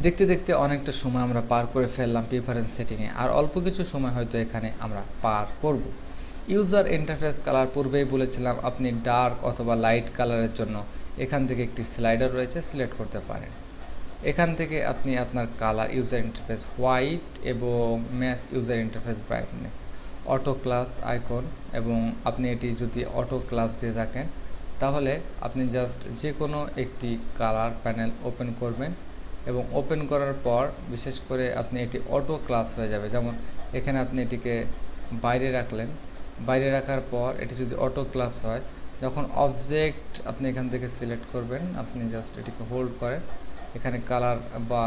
দেখতে দেখতে অনেকটা সময় আমরা পার করে ফেললাম প্রিফারেন্স সেটিংয়ে, আর অল্প কিছু সময় হয়তো এখানে আমরা পার করব। ইউজার ইন্টারফেস কালার পূর্বেই বলেছিলাম, আপনি ডার্ক অথবা লাইট কালারের জন্য এখান থেকে একটি স্লাইডার রয়েছে, সিলেক্ট করতে পারেন। এখান থেকে আপনি আপনার কালার, ইউজার ইন্টারফেস হোয়াইট এবং match user interface brightness, auto class icon, এবং আপনি এটি যদি অটো ক্লাস দিয়ে থাকেন তাহলে আপনি জাস্ট যে কোনো একটি কালার প্যানেল ওপেন করবেন এবং ওপেন করার পর বিশেষ করে আপনি এটি অটো ক্লাস হয়ে যাবে। যেমন এখানে আপনি এটিকে বাইরে রাখলেন, বাইরে রাখার পর এটি যদি অটো ক্লাস হয়, যখন অবজেক্ট আপনি এখান থেকে সিলেক্ট করবেন, আপনি জাস্ট এটিকে হোল্ড করেন, এখানে কালার বা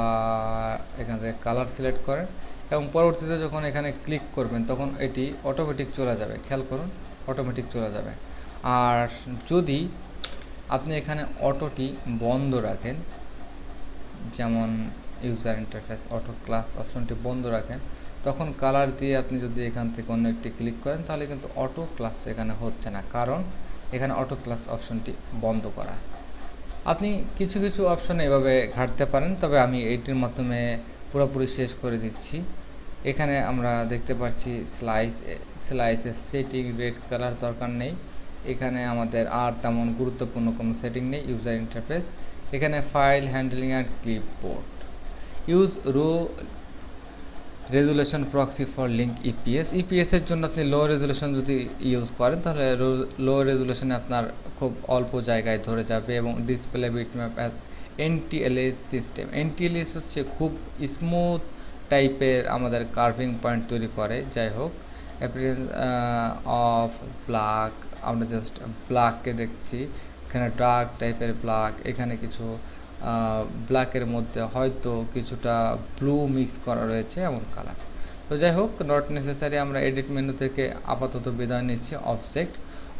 এখান থেকে কালার সিলেক্ট করেন এবং পরবর্তীতে যখন এখানে ক্লিক করবেন তখন এটি অটোমেটিক চলে যাবে। খেয়াল করুন, অটোমেটিক চলে যাবে। আর যদি আপনি এখানে অটোটি বন্ধ রাখেন, যেমন ইউজার ইন্টারফেস অটো ক্লাস অপশনটি বন্ধ রাখেন, তখন কালার দিয়ে আপনি যদি এখান থেকে অন্য একটি ক্লিক করেন তাহলে কিন্তু অটো ক্লাস এখানে হচ্ছে না, কারণ এখানে অটো ক্লাস অপশনটি বন্ধ করা। আপনি কিছু কিছু অপশন এভাবে ঘাঁটতে পারেন, তবে আমি এইটির মাধ্যমে পুরোপুরি শেষ করে দিচ্ছি। এখানে আমরা দেখতে পাচ্ছি স্লাইসের সেটিং রেড কালার দরকার নেই। এখানে আমাদের আর তেমন গুরুত্বপূর্ণ কোনো সেটিং নেই। ইউজার ইন্টারফেস, এখানে file handling and clipboard, use raw resolution proxy for link ইপিএসের জন্য আপনি লো রেজুলেশন যদি ইউজ করেন তাহলে লো রেজুলেশনে আপনার খুব অল্প জায়গায় ধরে যাবে। এবং display bitmap as NTLS system, NTLS হচ্ছে খুব স্মুথ টাইপের আমাদের কার্ভিং পয়েন্ট তৈরি করে। যাই হোক, অ্যাপিয়ারেন্স অফ ব্ল্যাক, আমরা জাস্ট ব্ল্যাককে দেখছি, এখানে ডার্ক টাইপের ব্ল্যাক, এখানে কিছু ব্ল্যাকের মধ্যে হয়তো কিছুটা ব্লু মিক্স করা রয়েছে এমন কালার। তো যাই হোক, নট নেসেসারি। আমরা এডিট মেনু থেকে আপাতত বিদায় নিচ্ছি।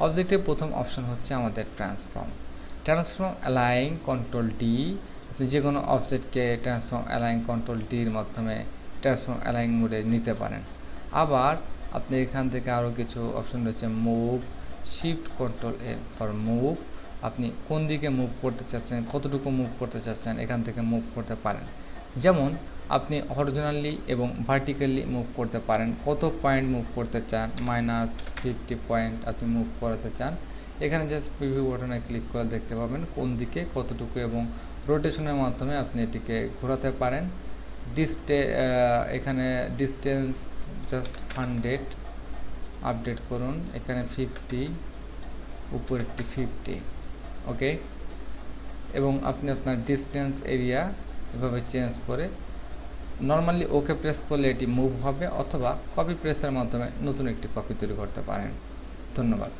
অবজেক্টের প্রথম অপশন হচ্ছে আমাদের ট্রান্সফর্ম অ্যালাইন কন্ট্রোল ডি। আপনি যে কোনো অবজেক্টকে ট্রান্সফর্ম অ্যালাইন কন্ট্রোল ডির মাধ্যমে ট্রান্সফর্ম অ্যালাইন মোডে নিতে পারেন। আবার আপনি এখান থেকে আরও কিছু অপশন রয়েছে, move, shift control A for move. আপনি কোন দিকে মুভ করতে চাচ্ছেন, কতটুকু মুভ করতে চাচ্ছেন, এখান থেকে মুভ করতে পারেন। যেমন আপনি হরিজোনালি এবং ভার্টিক্যালি মুভ করতে পারেন। কত পয়েন্ট মুভ করতে চান, -50 পয়েন্ট আপনি মুভ করাতে চান। এখানে জাস্ট প্রিভিউ বাটনে ক্লিক করে দেখতে পাবেন কোন দিকে কতটুকু, এবং রোটেশনের মাধ্যমে আপনি এটিকে ঘোরাতে পারেন। এখানে ডিস্টেন্স জাস্ট 100 আপডেট করুন, এখানে 50, উপরেরটি 50, ওকে। এবং আপনি আপনার ডিস্টেন্স এরিয়া এভাবে চেঞ্জ করে নর্মালি ওকে প্রেস করলে এটি মুভ হবে, অথবা কপি প্রেসের মাধ্যমে নতুন একটি কপি তৈরি করতে পারেন। ধন্যবাদ।